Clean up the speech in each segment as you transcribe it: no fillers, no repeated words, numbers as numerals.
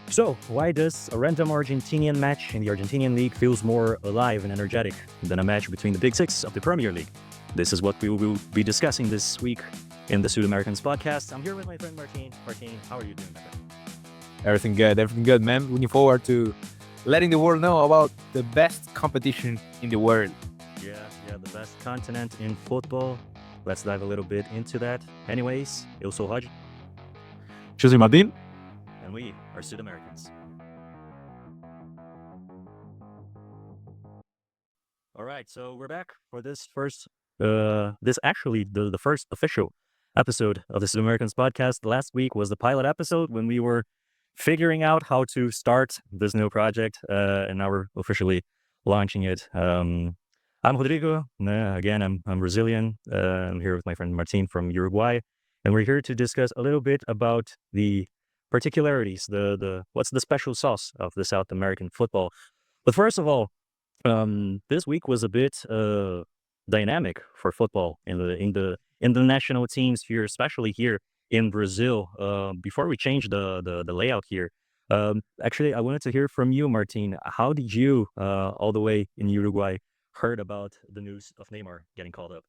So, why does a random Argentinian match in the Argentinian League feels more alive and energetic than a match between the Big Six of the Premier League? This is what we will be discussing this week in the Sudamericans podcast. I'm here with my friend Martin. Martin, how are you doing, my friend? Everything good, man. Looking forward to letting the world know about the best competition in the world. Yeah, the best continent in football. Let's dive a little bit into that. Anyways, eu sou Rod, Jose Martin. and we are Sudamericans. All right, so we're back for this first, this actually the first official episode of the Sudamericans podcast. Last week was the pilot episode when we were figuring out how to start this new project, and now we're officially launching it. I'm Rodrigo. Again, I'm Brazilian. I'm here with my friend Martin from Uruguay, and we're here to discuss a little bit about the particularities, the what's the special sauce of the South American football. But first of all, this week was a bit dynamic for football in the national teams here, especially here in Brazil. Before we change the layout here, actually, I wanted to hear from you, Martin. How did you, all the way in Uruguay, heard about the news of Neymar getting called up?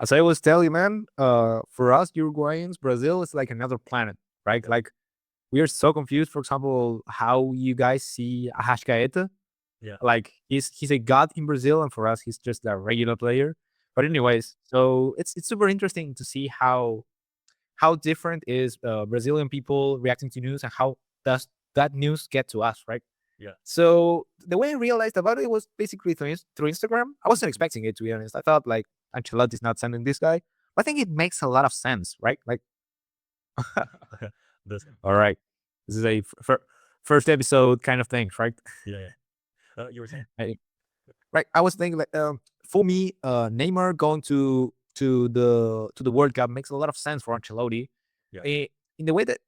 As I always tell you, man, for us Uruguayans, Brazil is like another planet, right? Like we are so confused. For example, how you guys see Arrascaeta. Yeah, Like he's a god in Brazil, and for us, he's just a regular player. But anyways, so it's super interesting to see how different is Brazilian people reacting to news and how does that news get to us, right? yeah, So the way I realized about it was basically through Instagram. I wasn't expecting it, to be honest. I thought like Ancelotti's not sending this guy. But I think it makes a lot of sense, right? Like, this, all right, this is a first episode kind of thing, right? yeah. You were saying? I, right. I was thinking like, for me, Neymar going to the World Cup makes a lot of sense for Ancelotti, Yeah, in the way that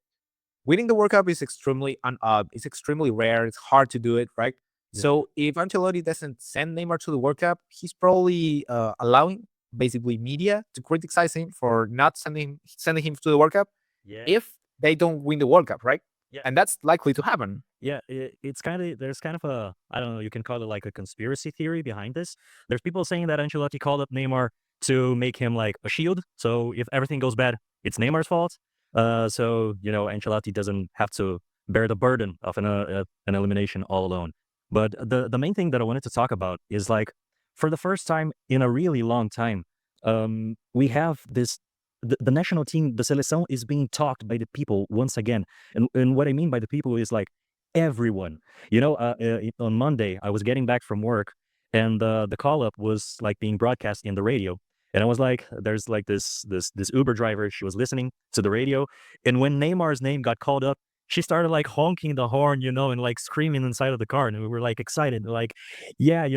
winning the World Cup is extremely it's extremely rare. It's hard to do it, right? yeah, So if Ancelotti doesn't send Neymar to the World Cup, he's probably allowing basically media to criticize him for not sending him to the World Cup yeah, if they don't win the World Cup, right? yeah. And that's likely to happen. Yeah, it's kind of there's kind of a I don't know, you can call it like a conspiracy theory behind this. There's people saying that Ancelotti called up Neymar to make him like a shield. So if everything goes bad, it's Neymar's fault. So Ancelotti doesn't have to bear the burden of an elimination all alone. But the main thing that I wanted to talk about is like for the first time in a really long time, we have this the national team, the seleção, is being talked by the people once again. And what I mean by the people is like everyone. On Monday, I was getting back from work, and the call up was like being broadcast in the radio. And I was like, there's like this Uber driver. She was listening to the radio, and when Neymar's name got called up, she started like honking the horn, and like screaming inside of the car, and we were like excited, like, yeah.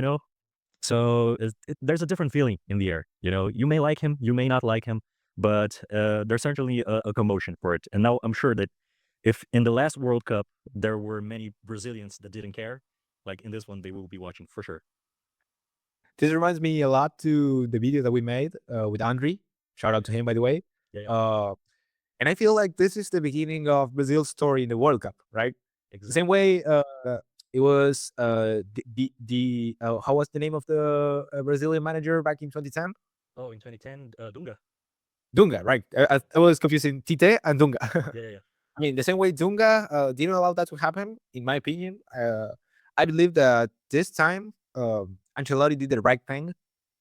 So there's a different feeling in the air. You may like him, you may not like him, but there's certainly a commotion for it. And now I'm sure that if in the last World Cup there were many Brazilians that didn't care, like in this one they will be watching for sure. This reminds me a lot to the video that we made with Andre. Shout out to him, by the way. Yeah, yeah, Uh, and I feel like this is the beginning of Brazil's story in the World Cup, right? The exactly. same way it was how was the name of the Brazilian manager back in 2010? Oh, in 2010, Dunga. Dunga, right? I was confusing Tite and Dunga. Yeah, yeah, yeah. I mean, the same way Dunga didn't allow that to happen, in my opinion. I believe that this time Ancelotti did the right thing,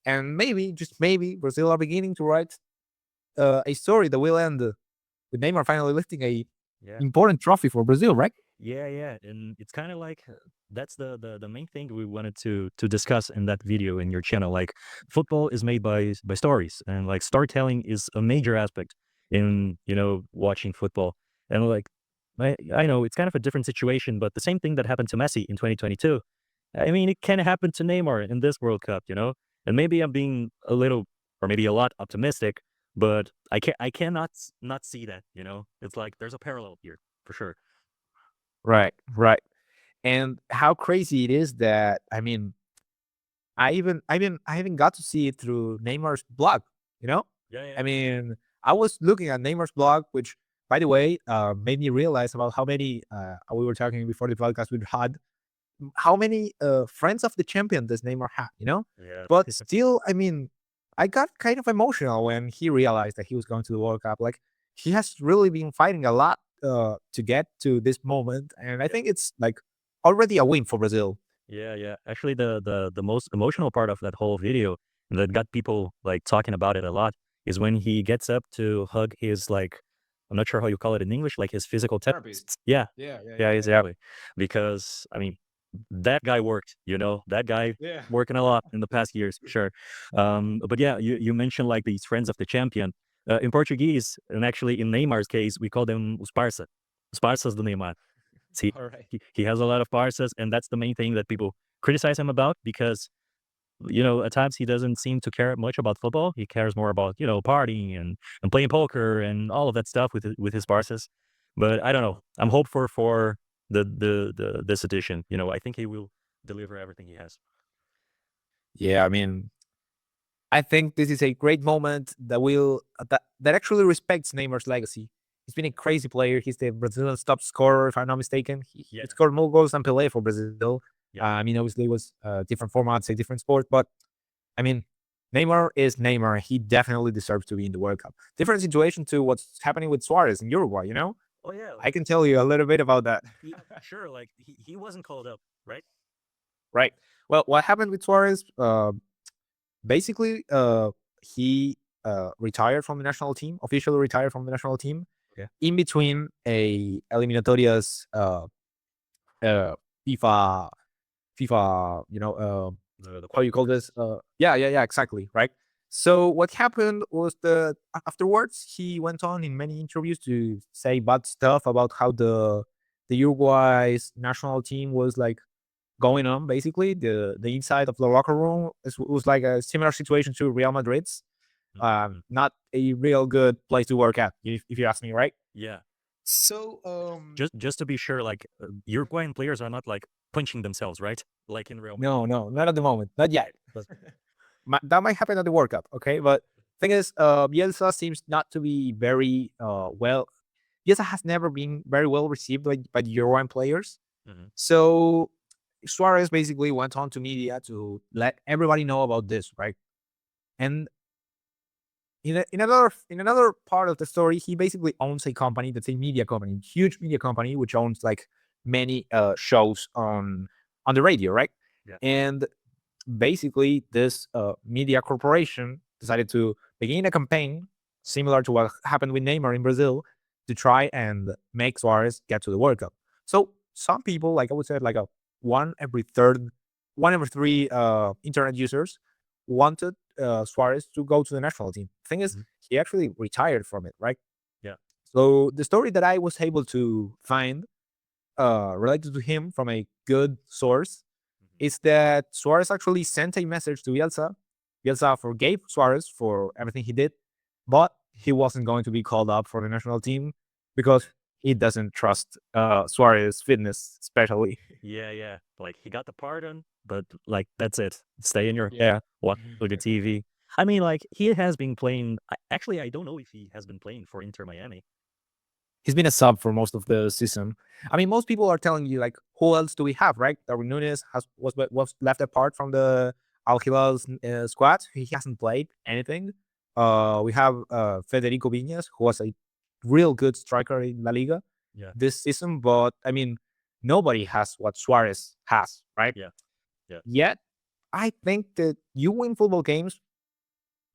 and maybe, just maybe, Brazil are beginning to write a story that will end with Neymar finally lifting a Yeah. important trophy for Brazil, right? Yeah, yeah, and it's kind of like that's the main thing we wanted to discuss in that video in your channel. Like, football is made by stories, and like storytelling is a major aspect in watching football. And like, I know it's kind of a different situation, but the same thing that happened to Messi in 2022. I mean, it can happen to Neymar in this World Cup. And maybe I'm being a little or maybe a lot optimistic, but I cannot not see that. It's like there's a parallel here for sure. Right, right. And how crazy it is that, I mean, I even got to see it through Neymar's blog. You know, Yeah, yeah, I mean, I was looking at Neymar's blog, which by the way, made me realize about how many we were talking before the podcast we had how many friends of the champion does Neymar have, you know? Yeah. But still, I mean, I got kind of emotional when he realized that he was going to the World Cup. Like he has really been fighting a lot to get to this moment, and I Yeah. think it's like already a win for Brazil. Yeah, yeah. Actually, the most emotional part of that whole video that got people like talking about it a lot is when he gets up to hug his like, I'm not sure how you call it in English, like his physical Therapist. therapist. Yeah, Yeah, yeah, yeah, yeah, yeah, exactly. Because I mean, that guy worked. That guy yeah. working a lot in the past years, sure. But yeah, you mentioned like these friends of the champion. In Portuguese, and actually in Neymar's case, we call them os parça. Os parças do Neymar. He, All right. he has a lot of parças, and that's the main thing that people criticize him about because at times he doesn't seem to care much about football. He cares more about partying and playing poker and all of that stuff with his parças. But I don't know. I'm hopeful for the this edition. I think he will deliver everything he has. Yeah, I mean, I think this is a great moment that will that actually respects Neymar's legacy. He's been a crazy player. He's the Brazilian top scorer, if I'm not mistaken. He Yeah, scored more goals than Pelé for Brazil. yeah. I mean, obviously, it was different formats, a different sport, but I mean, Neymar is Neymar. He definitely deserves to be in the World Cup. Different situation to what's happening with Suarez in Uruguay. Oh yeah, I like can tell you a little bit about that. sure, like he wasn't called up, right? Right. Well, what happened with Suarez? Basically, he retired from the national team, officially retired from the national team, Okay. in between a eliminatorias uh, FIFA FIFA, The how you call qualifiers. this? Yeah, exactly, right. So what happened was afterwards he went on in many interviews to say bad stuff about how the Uruguay's national team was like going on. Basically, the inside of the locker room was like a similar situation to Real Madrid's. Mhm. Not a real good place to work at, if you ask me, right? Yeah. So Just to be sure, like Uruguayan players are not like punching themselves, right? Like in Real Madrid. no, not at the moment, not yet. But That might happen at the World Cup, okay? But thing is, Bielsa seems not to be very well. Bielsa has never been very well received by the Uruguayan players. mhm. So Suarez basically went on to media to let everybody know about this, right? And in another part of the story, he basically owns a company that's a media company, huge media company, which owns like many shows on the radio, right? Yeah. And basically, this media corporation decided to begin a campaign similar to what happened with Neymar in Brazil to try and make Suarez get to the World Cup. So some people, like I would say, like a one every third, one every three internet users wanted Suarez to go to the national team. Thing is, Mhm. he actually retired from it, right? Yeah. So the story that I was able to find related to him from a good source Mhm. is that Suarez actually sent a message to Bielsa. Bielsa forgave Suarez for everything he did, but he wasn't going to be called up for the national team because he doesn't trust Suarez's fitness, especially. Yeah, yeah. Like he got the pardon, but like that's it. Stay in your Yeah. yeah, watch the TV. I mean, like he has been playing. Actually, I don't know if he has been playing for Inter Miami. He's been a sub for most of the season. I mean, most people are telling you like, who else do we have, right? Darwin Nunes was left apart from the Al Hilal's squad. He hasn't played anything. We have Federico Viñas, who was a real good striker in La Liga Yeah, this season, but I mean, nobody has what Suarez has, right? yeah, yeah, Yet, I think that you win football games,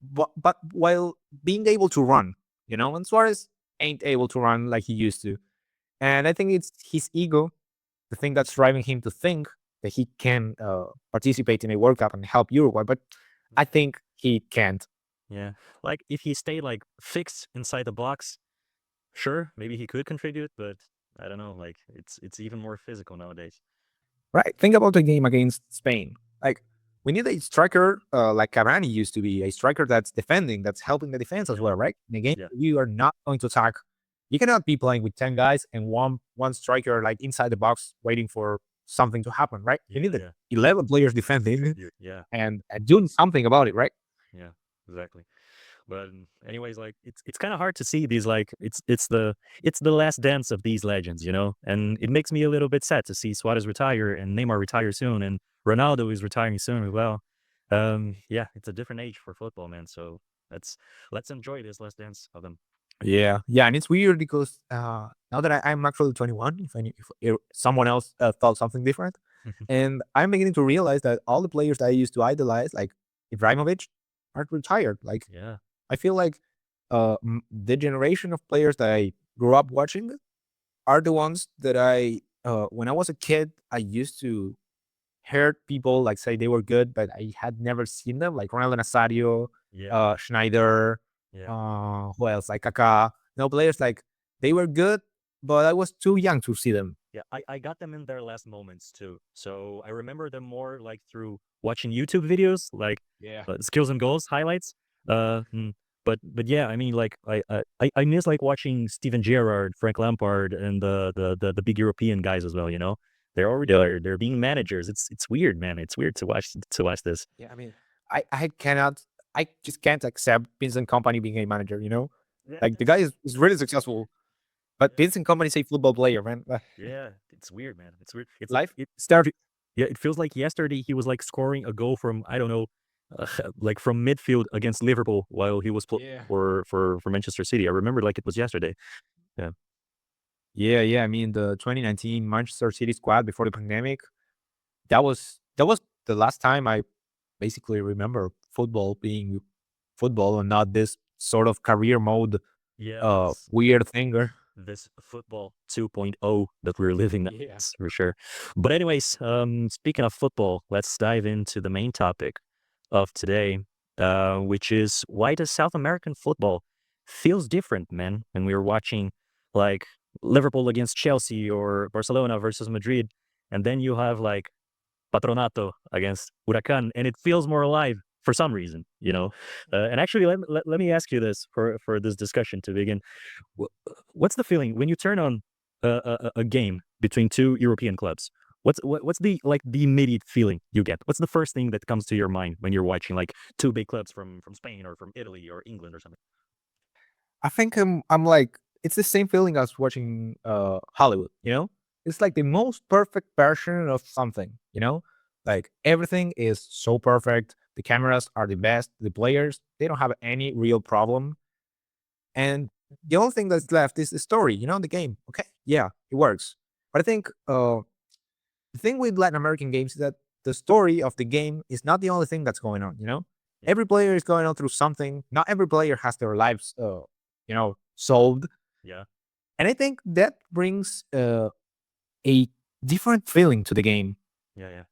but while being able to run, and Suarez ain't able to run like he used to. And I think it's his ego, the thing that's driving him to think that he can participate in a World Cup and help Uruguay. But I think he can't. yeah. Like if he stayed like fixed inside the box, sure, maybe he could contribute, but I don't know. Like it's even more physical nowadays. Right. Think about the game against Spain. Like, we need a striker like Cavani used to be, a striker that's defending, that's helping the defense as Yeah, well, right? In a game yeah, you are not going to attack. You cannot be playing with 10 guys and one striker like inside the box waiting for something to happen, right? You yeah, need the yeah, 11 players defending yeah, and doing something about it, right? yeah. Exactly. But anyways, like it's kind of hard to see these like it's the last dance of these legends, and it makes me a little bit sad to see Suarez retire and Neymar retire soon, and Ronaldo is retiring soon as well. Yeah, it's a different age for football, man. So let's enjoy this last dance of them. Yeah, yeah, and it's weird because now that I'm actually 21, if someone else thought something different, and I'm beginning to realize that all the players that I used to idolize, like Ibrahimovic, are retired. Like Yeah, I feel like the generation of players that I grew up watching are the ones that when I was a kid, I used to heard people like say they were good, but I had never seen them, like Ronaldo Nazario, yeah, Schneider, yeah. who else? Like Kaká. No players like they were good, but I was too young to see them. Yeah, I got them in their last moments too. So I remember them more like through watching YouTube videos, like Yeah. skills and goals highlights. Uh, mm, but yeah, I mean, like I miss like watching Steven Gerrard, Frank Lampard, and the big European guys as well. They're already they're being managers. It's weird, man. It's weird to watch this. Yeah, I mean, I cannot, I just can't accept Vincent Company being a manager. Yeah, Like the guy is really successful, but yeah, Vincent Company is a football player, man. yeah. It's weird, man. It's weird. It's Life it. started. Yeah, it feels like yesterday he was like scoring a goal from I don't know, uh, like from midfield against Liverpool while he was Yeah. for Manchester City. I remember like it was yesterday. Yeah, Yeah, yeah. I mean, the 2019 Manchester City squad before the pandemic, that was the last time I basically remember football being football and not this sort of career mode yeah. weird thing. This football 2.0 that we're living Yeah. nowadays, for sure. But anyways, speaking of football, let's dive into the main topic of today, which is why does South American football feels different, man? When we were watching like Liverpool against Chelsea or Barcelona versus Madrid, and then you have like Patronato against Huracan, and it feels more alive for some reason, and actually, let me ask you this for this discussion to begin. What's the feeling when you turn on a game between two European clubs? What's the immediate feeling you get? What's the first thing that comes to your mind when you're watching like two big clubs from Spain or from Italy or England or something? I think I'm like it's the same feeling as watching Hollywood. It's like the most perfect version of something. Like everything is so perfect. The cameras are the best. The players, they don't have any real problem. And the only thing that's left is the story, the game. Okay. Yeah, it works. But I think the thing with Latin American games is that the story of the game is not the only thing that's going on. Yeah, Every player is going on through something. Not every player has their lives solved. yeah, And I think that brings a different feeling to the game. yeah, yeah.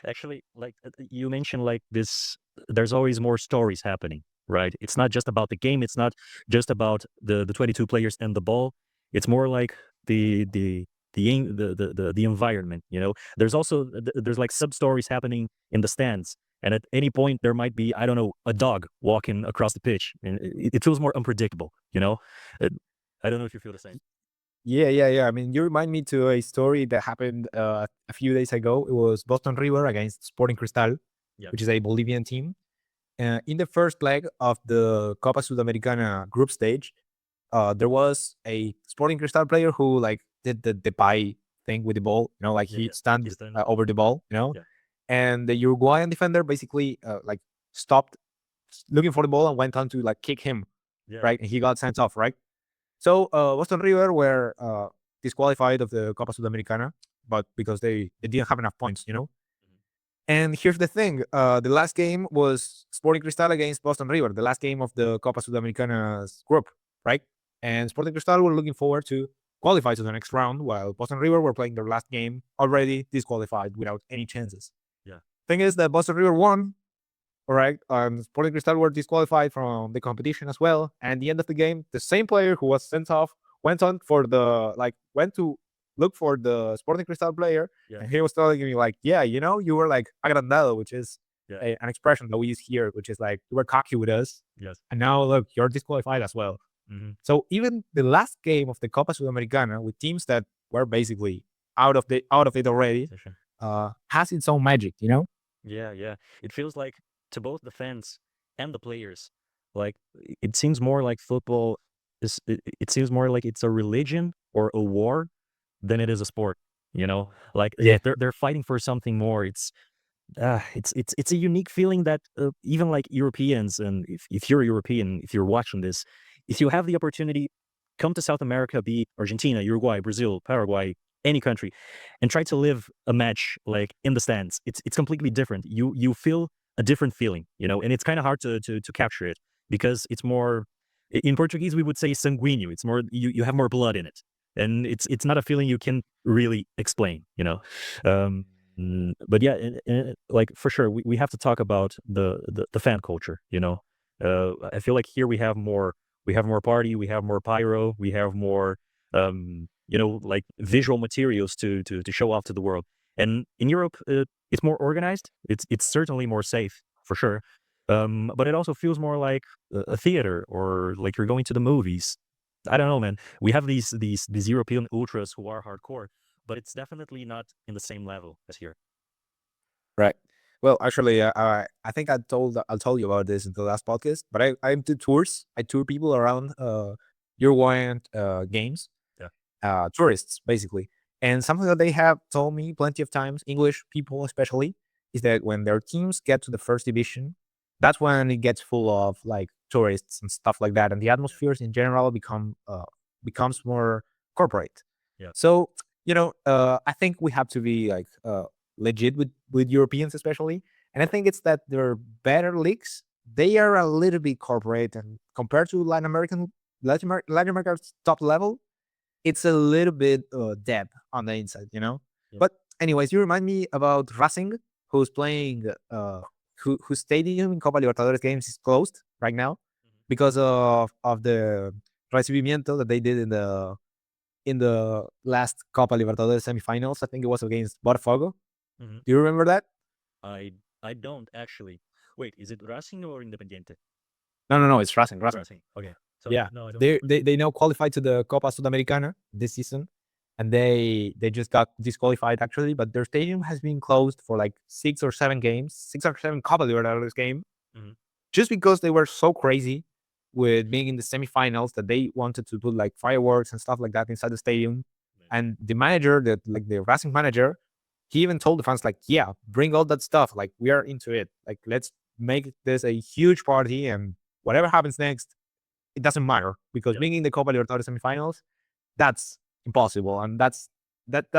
Actually, like you mentioned, like this, there's always more stories happening, right? It's not just about the game. It's not just about the 22 players and the ball. It's more like the environment. There's also there's like sub stories happening in the stands, and at any point there might be I don't know a dog walking across the pitch, and it feels more unpredictable. Uh, I don't know if you feel the same. Yeah, yeah, yeah. I mean, you remind me to a story that happened a few days ago. It was Boston River against Sporting Cristal, Yeah, which is a Bolivian team. In the first leg of the Copa Sudamericana group stage, there was a Sporting Cristal player who like did the pie thing with the ball. Like yeah, he yeah. stand He's done. over the ball. Yeah, And the Uruguayan defender basically like stopped looking for the ball and went on to like kick him, yeah, right? And he got sent off, right? So Boston River were disqualified of the Copa Sudamericana, but because they didn't have enough points. mhm, And here's the thing: the last game was Sporting Cristal against Boston River, the last game of the Copa Sudamericana's group, right? And Sporting Cristal were looking forward to qualify to the next round, while Boston River were playing their last game already disqualified without any chances. yeah, Thing is that Boston River won, all right. Sporting Cristal were disqualified from the competition as well. And at the end of the game, the same player who was sent off went to look for the Sporting Cristal player, yeah, and he was telling me like, yeah, you were like agrandado, which is yeah. an expression that we use here, which is like you were cocky with us, Yes. and now look, you're disqualified as well. Hmm. So even the last game of the Copa Sudamericana with teams that were basically out of it already, Competition. has its own magic. Yeah, yeah. It feels like to both the fans and the players, Like it seems more like football it seems more like it's a religion or a war than it is a sport. You know, like Yeah. they're fighting for something more. It's a unique feeling that even like Europeans, and if you're European, if you're watching this, if you have the opportunity, come to South America, be Argentina, Uruguay, Brazil, Paraguay, any country, and try to live a match like in the stands. It's completely different. You feel a different feeling, you know, and it's kind of hard to capture it because it's more in Portuguese we would say sanguíneo. It's more you have more blood in it, and it's not a feeling you can really explain, you know. But yeah, like for sure, we have to talk about the fan culture. You know, I feel like here we have more party, we have more pyro, we have more you know, like visual materials to show off to the world. And in Europe, it's more organized. It's certainly more safe for sure. But it also feels more like a theater or like you're going to the movies. I don't know, man. We have these European ultras who are hardcore, but it's definitely not in the same level as here. Right. Well, actually, I think I told you about this in the last podcast, but I do tours. I tour people around Uruguayan games, Yeah. tourists basically. And something that they have told me plenty of times, English people especially, is that when their teams get to the first division, that's when it gets full of like tourists and stuff like that, and the Yeah. atmospheres in general becomes more corporate. Yeah. So I think we have to be like legit with Europeans especially, and I think it's that their better leagues they are a little bit corporate, and compared to Latin America's top level, it's a little bit dead on the inside, you know. Yeah. But anyways, you remind me about Racing, who's playing, whose stadium in Copa Libertadores games is closed right now because of the recibimiento that they did in the last Copa Libertadores semifinals. I think it was against Botafogo. Mhm. Do you remember that? I I don't actually. Wait, is it Racing or Independiente? No, no, no. It's Racing. It's Racing. Racing. Okay. So Yeah, no, I don't they remember. they they now qualified to the Copa Sudamericana this season, and they just got disqualified actually. But their stadium has been closed for like 6 or 7 games, 6 or 7 Copa Libertadores game, Mhm. just because they were so crazy with being in the semifinals that they wanted to put like fireworks and stuff like that inside the stadium. Man. And the manager, that like the Racing manager, he even told the fans like, "Yeah, bring all that stuff. Like we are into it. Like let's make this a huge party, and whatever happens next, it doesn't matter because Yeah. being in the Copa Libertadores semifinals, that's impossible, and that's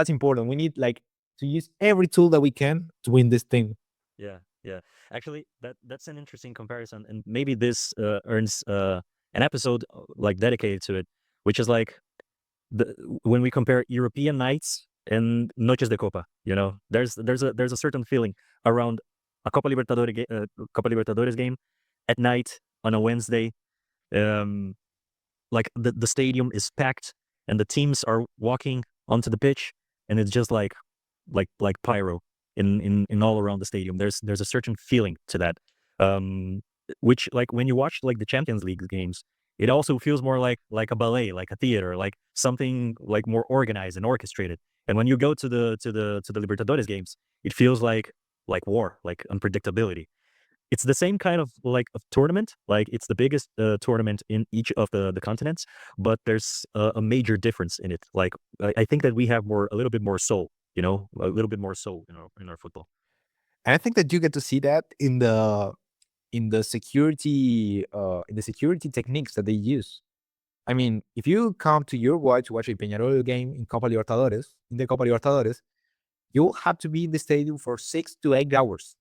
important. We need like to use every tool that we can to win this thing." Yeah. Yeah. Actually, that's an interesting comparison, and maybe this earns an episode like dedicated to it, which is like the when we compare European nights and Noches de Copa. You know, there's a certain feeling around a Copa Libertadores game at night on a Wednesday. Um, like the stadium is packed and the teams are walking onto the pitch, and it's just like pyro in all around the stadium. There's a certain feeling to that, um which like when you watch like the Champions League games, it also feels more like a ballet, like a theater, like something like more organized and orchestrated. And when you go to the Libertadores games, it feels like war, like unpredictability. It's the same kind of like of tournament, like it's the biggest tournament in each of the continents, but there's a major difference in it. Like I think that we have more a little bit more soul, you know, a little bit more soul in our football. And I think that you get to see that in the security techniques that they use. I mean, if you come to Uruguay to watch a Peñarol game in the Copa Libertadores, you'll have to be in the stadium for 6 to 8 hours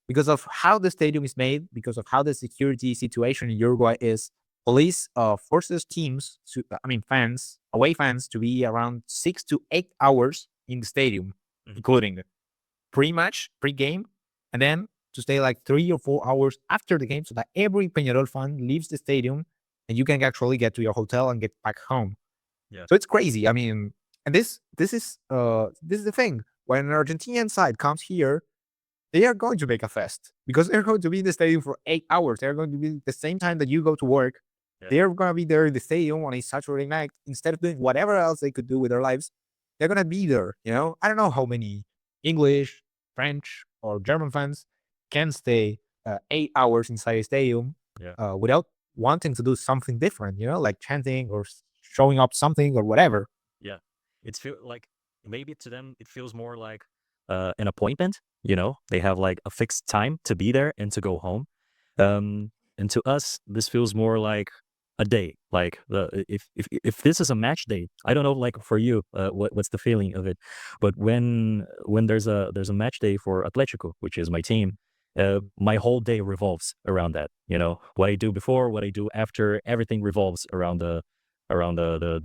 because of how the stadium is made, because of how the security situation in Uruguay is. Police forces teams fans, away fans, to be around 6 to 8 hours in the stadium, Mhm. including pre-match, pre-game, and then to stay like 3 or 4 hours after the game so that every Peñarol fan leaves the stadium and you can actually get to your hotel and get back home. Yeah, So it's crazy. I mean, and this is the thing. When an Argentinian side comes here, they are going to make a fest because they're going to be in the stadium for 8 hours. They're going to be the same time that you go to work. yeah, They're going to be there in the stadium on a Saturday night instead of doing whatever else they could do with their lives. They're going to be there. I don't know how many English, French, or German fans can stay 8 hours inside a stadium Yeah. without wanting to do something different, like chanting or showing up something or whatever. Yeah. It's feel like maybe to them it feels more like an appointment, you know? They have like a fixed time to be there and to go home. And to us, this feels more like a day. Like if this is a match day, I don't know. Like for you, what's the feeling of it? But when there's a match day for Atletico, which is my team, my whole day revolves around that. You know what I do before, what I do after, everything revolves around the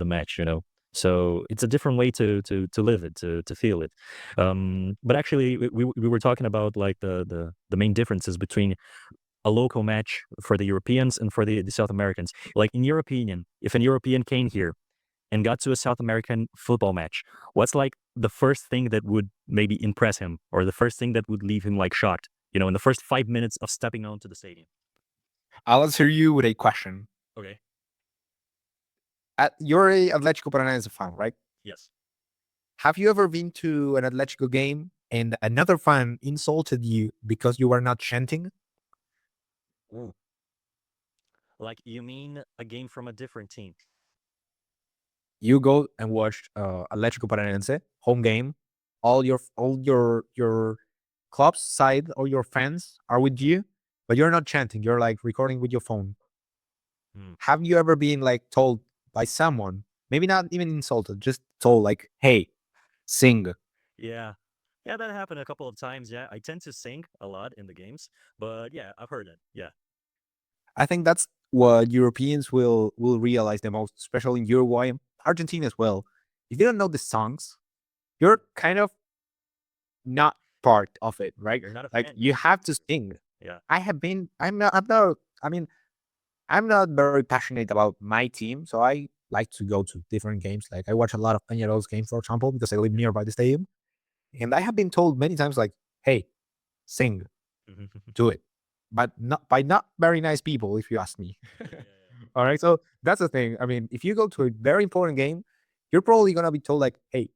match. You know, so it's a different way to live it, to feel it. But actually, we were talking about like the main differences between a local match for the Europeans and for the South Americans. Like in your opinion, if an European came here and got to a South American football match, what's like the first thing that would maybe impress him, or the first thing that would leave him like shocked? You know, in the first 5 minutes of stepping onto the stadium. I'll answer you with a question. Okay. You're a Atletico Paranaense fan, right? Yes. Have you ever been to an Atletico game and another fan insulted you because you were not chanting? Ooh. Like you mean a game from a different team? You go and watch Atletico Paranaense home game. All your club's side or your fans are with you, but you're not chanting. You're like recording with your phone. Hmm. Have you ever been like told by someone, maybe not even insulted, just told like, "Hey, sing"? Yeah. Yeah, that happened a couple of times. Yeah, I tend to sing a lot in the games, but yeah, I've heard it. Yeah. I think that's what Europeans will realize the most, especially in Uruguay and Argentina as well. If you don't know the songs, you're kind of not part of it, right? You're not a Like fan you yet. have to sing. Yeah. I mean, I'm not very passionate about my team, so I like to go to different games. Like I watch a lot of Peñarol's games, for example, because I live nearby the stadium. And I have been told many times, like, hey, sing, do it. But not very nice people, if you ask me. Yeah, yeah, All right. So that's the thing. I mean, if you go to a very important game, you're probably gonna be told like, "Hey,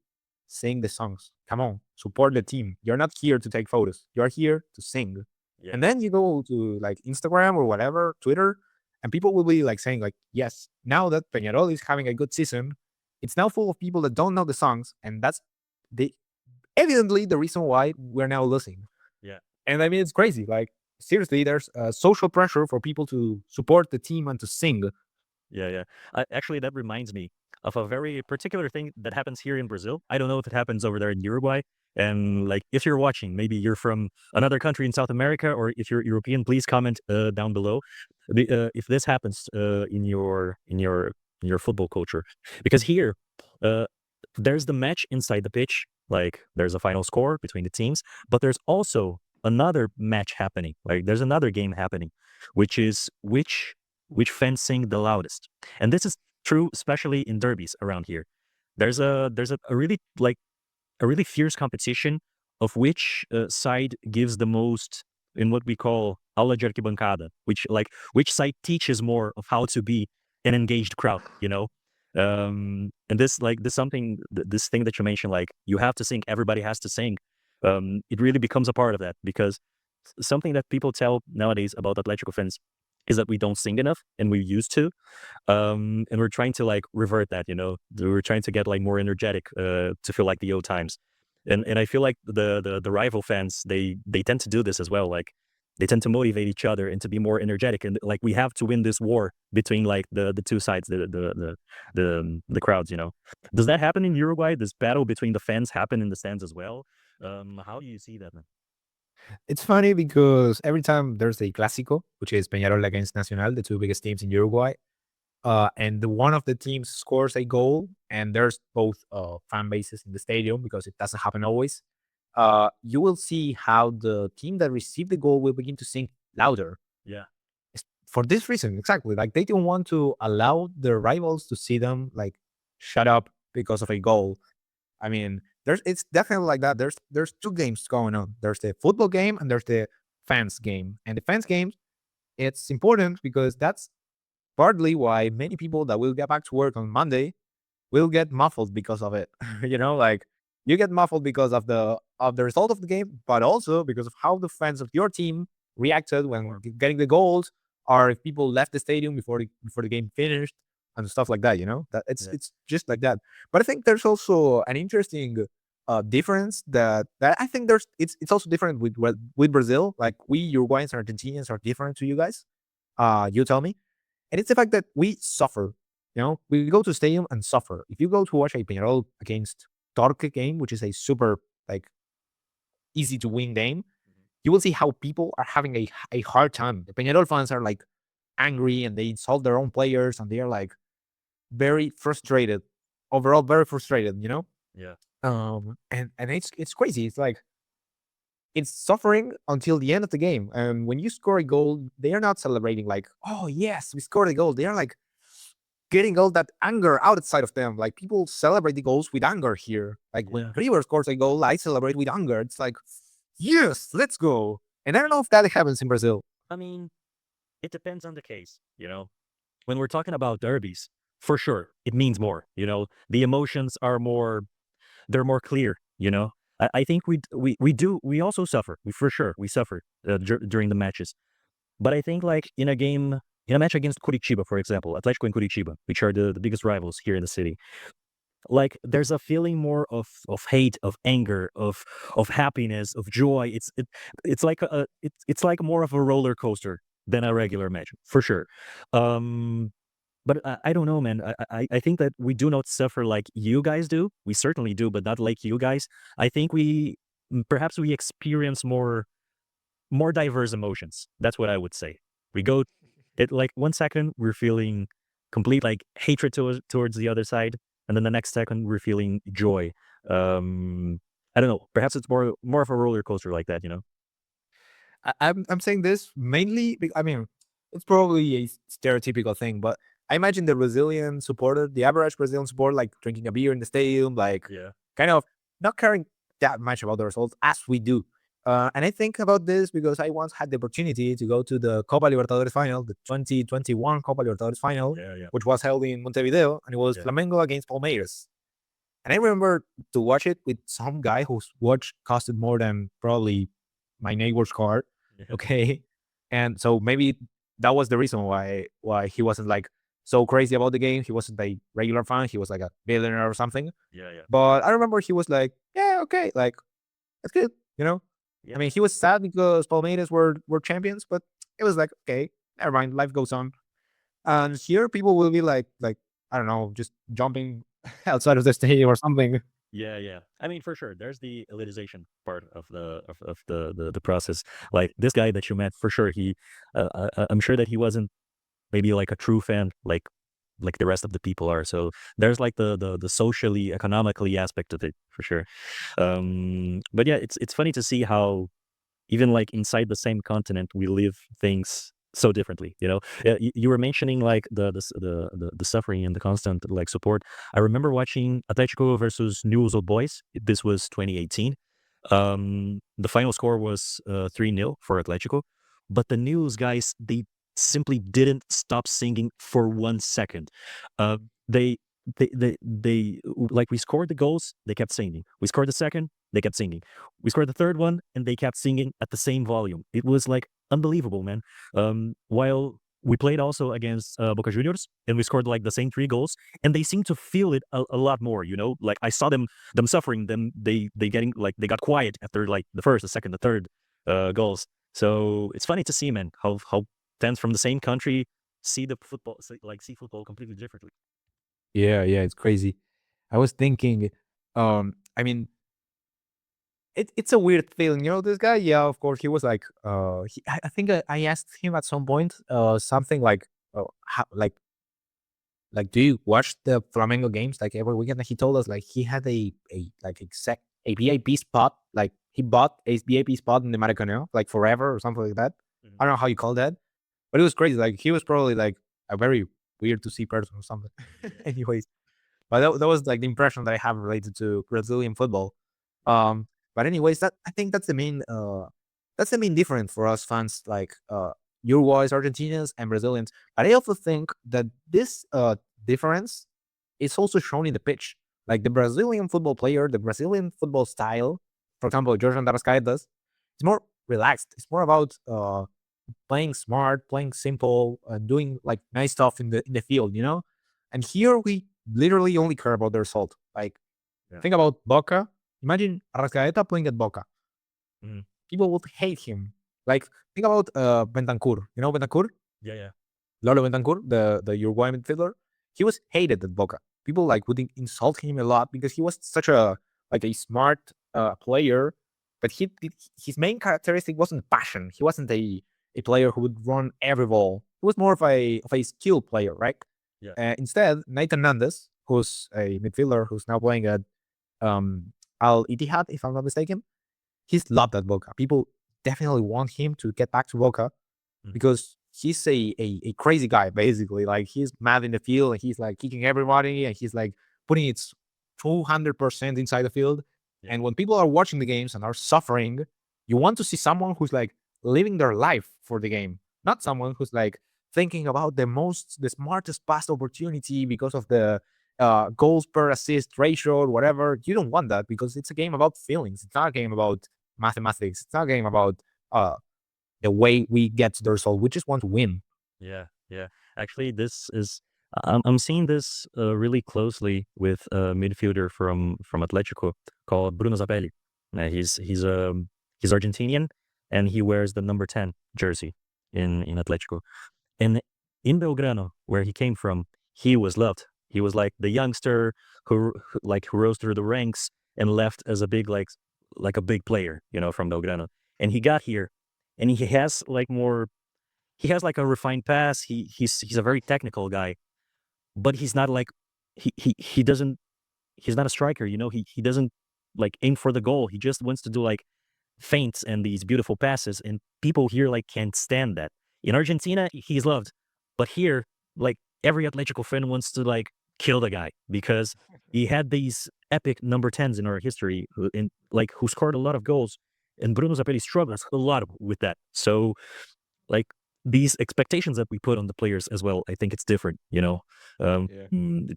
sing the songs. Come on, support the team. You're not here to take photos. You're here to sing." yeah. And then you go to like Instagram or whatever, Twitter, and people will be like saying like, "Yes, now that Peñarol is having a good season, it's now full of people that don't know the songs, and that's the evidently the reason why we're now losing." Yeah. And I mean, it's crazy. Like seriously, there's social pressure for people to support the team and to sing. Yeah, yeah. Actually, that reminds me of a very particular thing that happens here in Brazil. I don't know if it happens over there in Uruguay. And like, if you're watching, maybe you're from another country in South America, or if you're European, please comment down below if this happens in your football culture. Because here, uh, there's the match inside the pitch. Like, there's a final score between the teams, but there's also another match happening. Like, there's another game happening, which is which fans sing the loudest. And this is true, especially in derbies around here. There's a really like a really fierce competition of which side gives the most in what we call aula de arquibancada, which side teaches more of how to be an engaged crowd, you know. And this thing that you mentioned, like you have to sing, everybody has to sing. It really becomes a part of that because something that people tell nowadays about Atletico fans is that we don't sing enough, and we used to, and we're trying to like revert that, you know. We're trying to get like more energetic to feel like the old times. And I feel like the rival fans, they tend to do this as well. Like they tend to motivate each other and to be more energetic, and like we have to win this war between like the two sides, the crowds, you know. Does that happen in Uruguay? This battle between the fans happen in the stands as well? How do you see that, man? It's funny because every time there's a Clásico, which is Peñarol against Nacional, the two biggest teams in Uruguay, and one of the teams scores a goal, and there's both fan bases in the stadium because it doesn't happen always. You will see how the team that received the goal will begin to sing louder. Yeah. For this reason, exactly. Like they don't want to allow their rivals to see them like shut up because of a goal. I mean, it's definitely like that. There's two games going on. There's the football game and there's the fans game. And the fans game, it's important because that's partly why many people that will get back to work on Monday will get muffled because of it. Yeah. Like you get muffled because of the result of the game, but also because of how the fans of your team reacted when Or getting the goals or if people left the stadium before the game finished and stuff like that. You know, that Yeah. it's just like that. But I think there's also an interesting difference that I think it's also different with Brazil. Like we Uruguayans and Argentinians are different to you guys. You tell me, and it's the fact that we suffer. You know, we go to stadium and suffer. If you go to watch a Peñarol against Torque game, which is a super like easy to win game, Mhm. you will see how people are having a hard time. The Peñarol fans are like angry and they insult their own players and they are like very frustrated. Overall, very frustrated, you know? Yeah. And it's crazy. It's like it's suffering until the end of the game. And when you score a goal, they are not celebrating like, oh yes, we scored a goal. They are like getting all that anger outside of them. Like people celebrate the goals with anger here. Like when Yeah. River scores a goal, I celebrate with anger. It's like, yes, let's go. And I don't know if that happens in Brazil. I mean, it depends on the case, you know. When we're talking about derbies, for sure, it means more, you know. The emotions are more, they're more clear, you know. I think we also suffer. We for sure we suffer during the matches. But I think like in a match against Curitiba, for example, Atletico and Curitiba, which are the biggest rivals here in the city, like there's a feeling more of hate, of anger, of happiness, of joy. It's like it's like more of a roller coaster than a regular match, for sure. Um but I don't know, man. I think that we do not suffer like you guys do. We certainly do, but not like you guys. I think perhaps we experience more diverse emotions. That's what I would say. We go it like 1 second we're feeling complete like hatred towards the other side, and then the next second we're feeling joy. I don't know. Perhaps it's more of a roller coaster like that, you know? I'm saying this mainly. I mean, it's probably a stereotypical thing, but I imagine the Brazilian supporter, the average Brazilian supporter, like drinking a beer in the stadium, like Yeah. kind of not caring that much about the results as we do. And I think about this because I once had the opportunity to go to the Copa Libertadores final, the 2021 Copa Libertadores final, Yeah, yeah, which was held in Montevideo, and it was yeah, Flamengo against Palmeiras. And I remember to watch it with some guy whose watch costed more than probably my neighbor's car. yeah, Okay. And so maybe that was the reason why he wasn't like so crazy about the game. He wasn't a regular fan. He was like a billionaire or something. yeah, yeah, But I remember he was like, yeah, okay, like that's good, you know? I yeah. mean, he was sad because Palmeiras were champions, but it was like, okay, never mind, life goes on. And here people will be like, I don't know, just jumping outside of the stadium or something. Yeah, yeah. I mean, for sure, there's the elitization part of the process. Like this guy that you met, for sure, I'm sure that he wasn't maybe like a true fan, like the rest of the people are. So there's like the socially, economically aspect of it, for sure. But yeah, it's funny to see how even like inside the same continent we live things so differently, you know. You were mentioning like the suffering and the constant like support. I remember watching Atletico versus Newell's Old Boys. This was 2018. The final score was 3-0 for Atletico, but the News guys, they simply didn't stop singing for 1 second. uh, they they like, we scored the goals, they kept singing. We scored the second, they kept singing. We scored the third one, and they kept singing at the same volume. It was like unbelievable, man. While we played also against Boca Juniors, and we scored like the same 3 goals, and they seemed to feel it a lot more. You know, like I saw them suffering. Them they getting like they got quiet after like the first, the second, the third goals. So it's funny to see, man, how fans from the same country see football completely differently. Yeah, yeah, it's crazy. I was thinking, I mean, it's a weird feeling, you know. This guy, yeah, of course, he was like, I think I asked him at some point, something like, like, do you watch the Flamengo games like every weekend? And he told us like he had a like exact a VIP spot, like he bought a VIP spot in the Maracanã, like forever or something like that. Mhm. I don't know how you call that, but it was crazy. Like he was probably like a very weird to see person or something. Yeah, Anyways, but that was like the impression that I have related to Brazilian football. Um, but anyways, that I think that's the main difference for us fans, like Uruguay's, Argentinians, and Brazilians. But I also think that this difference is also shown in the pitch. Like the Brazilian football player, the Brazilian football style, for example, Jorge Darascaeta's, it's more relaxed. It's more about playing smart, playing simple, doing like nice stuff in the field, you know. And here we literally only care about the result. Like Yeah. think about Boca. Imagine Arrascaeta playing at Boca. Mhm. People would hate him. Like think about Bentancur. You know Bentancur? Yeah, yeah. Lolo Bentancur, the Uruguayan midfielder, he was hated at Boca. People like would insult him a lot because he was such a like a smart player, but his main characteristic wasn't passion. He wasn't a player who would run every ball. He was more of a skill player, right? Yeah. Instead, Nathan Nandes, who's a midfielder who's now playing at Al Ittihad, if I'm not mistaken, he's loved at Boca. People definitely want him to get back to Boca Mhm. because he's a crazy guy basically. Like he's mad in the field and he's like kicking everybody and he's like putting it 200% inside the field. Yeah. And when people are watching the games and are suffering, you want to see someone who's like living their life for the game, not Yeah. someone who's like thinking about the smartest pass opportunity because of the goals per assist ratio or whatever. You don't want that because it's a game about feelings. It's not a game about mathematics. It's not a game about uh, the way we get to the result. We just want to win. Yeah, yeah. Actually, this is I'm seeing this really closely with a midfielder from Atletico called Bruno Zapelli. He's Argentinian and he wears the number 10 jersey in Atletico. And in Belgrano, where he came from, he was loved. He was like the youngster who rose through the ranks and left as a like a big player, from Belgrano. And he got here, and he has like a refined pass. He's a very technical guy, but he's not like he doesn't he's not a striker. He doesn't like aim for the goal. He just wants to do like feints and these beautiful passes, and people here like can't stand that. In Argentina, he's loved, but here, like every Atletico fan wants to like kill the guy because he had these epic number 10s in our history who scored a lot of goals, and Bruno Zapelli struggles a lot with that. So like these expectations that we put on the players as well, I think it's different. Um, Yeah.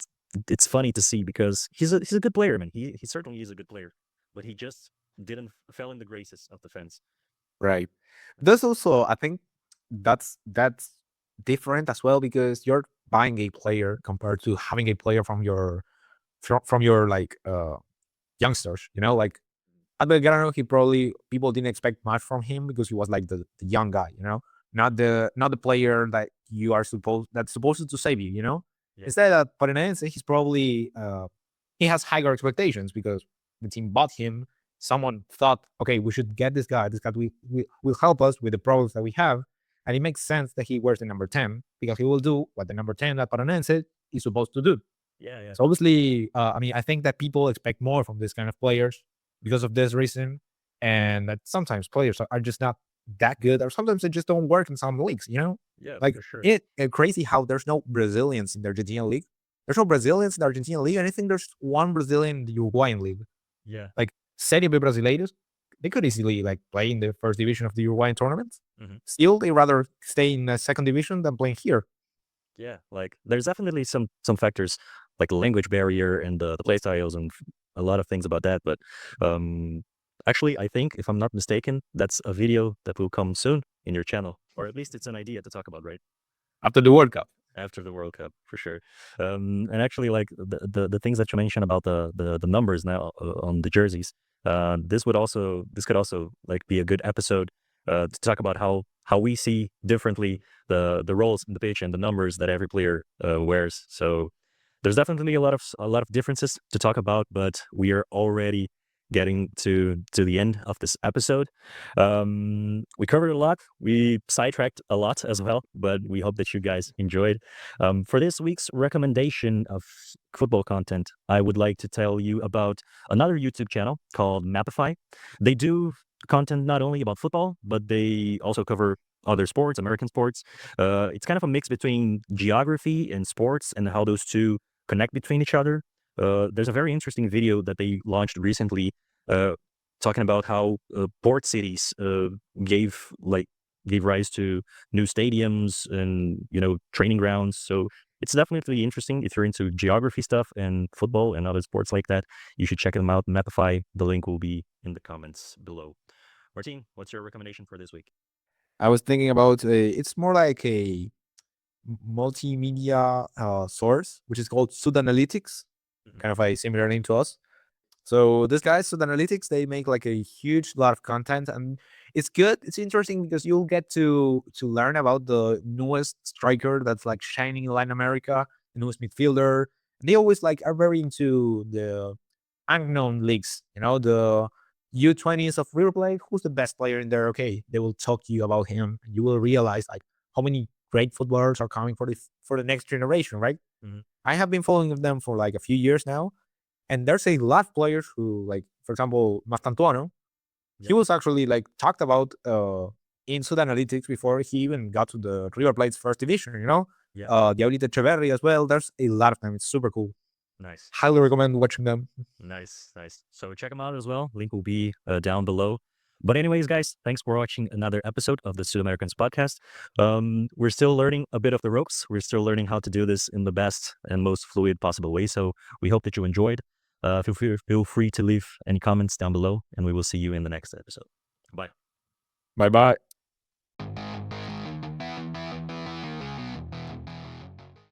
it's funny to see because he's a good player, man. He certainly is a good player, but he just didn't fell in the graces of the fence. Right. There's also, I think that's different as well because you're buying a player compared to having a player from your like youngsters. You know, like at Belgrano, he probably people didn't expect much from him because he was like the young guy, you know, not the player that you are supposed to save you, you know. Yeah, Instead at Parinense, he's probably he has higher expectations because the team bought him. Someone thought, okay, we should get this guy. This guy will help us with the problems that we have. And it makes sense that he wears the number 10 because he will do what the number 10 at Paranense is supposed to do. yeah, yeah, So obviously, I mean, I think that people expect more from this kind of players because of this reason, and that sometimes players are just not that good, or sometimes they just don't work in some leagues. You know, yeah, like for sure. it crazy how there's no Brazilians in the Argentinian league. There's no Brazilians in the Argentinian league, and I think there's one Brazilian in the Uruguayan league. Yeah, Like Serie B Brasileiros, they could easily like play in the first division of the Uruguayan tournament. hmm Still, they rather stay in the second division than playing here. yeah. Like there's definitely some factors like the language barrier and the play styles and a lot of things about that. But um, actually, I think if I'm not mistaken, that's a video that will come soon in your channel, or at least it's an idea to talk about, right? After the World Cup. After the World Cup, for sure. And actually, like the things that you mentioned about the numbers now on the jerseys, this could also like be a good episode to talk about how we see differently the roles in the pitch and the numbers that every player wears. So there's definitely a lot of differences to talk about, but we are already getting to the end of this episode. We covered a lot. We sidetracked a lot as well, but we hope that you guys enjoyed. For this week's recommendation of football content, I would like to tell you about another YouTube channel called Mapify. They do content not only about football, but they also cover other sports, American sports. It's kind of a mix between geography and sports and how those two connect between each other. There's a very interesting video that they launched recently, uh, talking about how port cities gave rise to new stadiums and training grounds. So it's definitely interesting if you're into geography stuff and football and other sports like that. You should check them out. Mapify. The link will be in the comments below. Martin, what's your recommendation for this week? I was thinking about it's more like a multimedia source, which is called Sudaanalytics, Mhm. kind of a similar name to us. So this guys, Sudaanalytics, they make like a huge lot of content, and it's good. It's interesting because you'll get to learn about the newest striker that's like shining in Latin America, the newest midfielder. And they always like are very into the unknown leagues, the U20s of River Plate. Who's the best player in there? Okay, they will talk to you about him, and you will realize like how many great footballers are coming for the next generation, right? Mhm. I have been following them for like a few years now, and there's a lot of players who, like, for example, Mastantuano, he Yep. was actually like talked about in Sudan Analytics before he even got to the River Plate's first division. Yeah. Diablito Echeverri as well. There's a lot of them. It's super cool. Nice. Highly recommend watching them. Nice, nice. So check them out as well. Link will be down below. But anyways, guys, thanks for watching another episode of the Sudamericans podcast. We're still learning a bit of the ropes. We're still learning how to do this in the best and most fluid possible way. So we hope that you enjoyed. Feel free to leave any comments down below, and we will see you in the next episode. Bye. Bye bye.